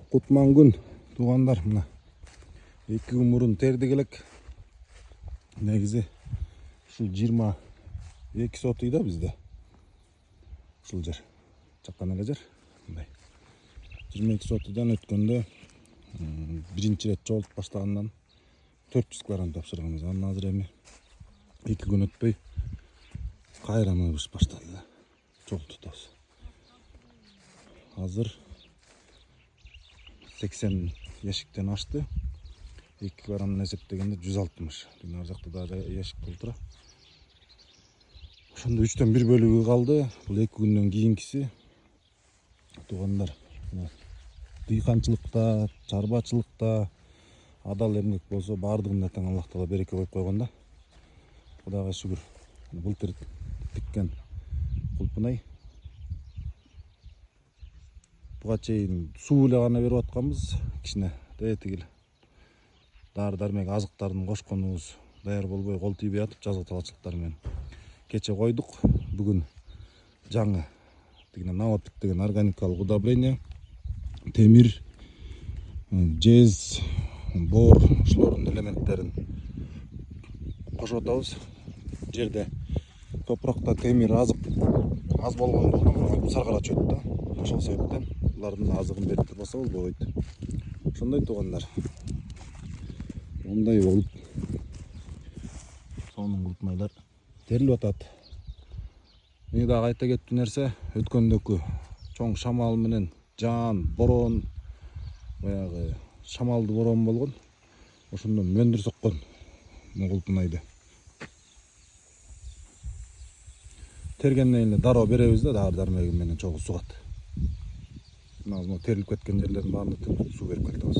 Кутман күн туугандар, мына 2 күн мурун тердик элек. Негизи ушул 22 сотый да бизде. Ушул жер. Чаккан эле жер. Мындай. 22 сотыйдан өткөндө биринчи рет жолтуп баштагандан 400 килограмм тапшырганбыз. Анан азыр эми 2 күн өтпөй кайра мыбыш баштады да. Жолтутабыз. Азыр 80 яшиктен ашты. 2 килограммдан эсептегенде 160. Ар жакта дагы яшик толтура. Ошондо 3төн 1 бөлүгү калды. Бул 2 күндөн кийинкиси. Туугандар, дыйканчылыкта, чарбачылыкта адал эмгек болсо баардыгында тең Аллах Таала береке коюп койгон да. Кудайга шүгүр. Былтыр тиккен кулпунай. Буга чейин суу эле гана берип атканбыз. Кичине тегил дары дармек азыктарын кошконубуз даяр болбой кол тийбей атып жазгы талачылыктар менен. Кече койдук. Бүгүн жаңы тигине навотик деген органикалык удобрение, темир, жез, бор ушулордун элементтерин кошуп атабыз. Жерде топуракта темир азык аз болгондугунан саргара чөйт да. Ошол себептен булардын азыгын берип турбаса болбойт. Ошондой туугандар. Мындай болуп сонун кулпунайлар терилип атат. Мени дагы айта кетчү нерсе, өткөндөгү чоң шамал менен жаан, борон, баягы шамалды борон болгон. Ошондон мөндүр соккон кулпунайды. Тергенден эле дароо беребиз да, дары дармеги менен чогуу сугат. Мына терилип кеткен жерлердин баарына суу берип кетебиз.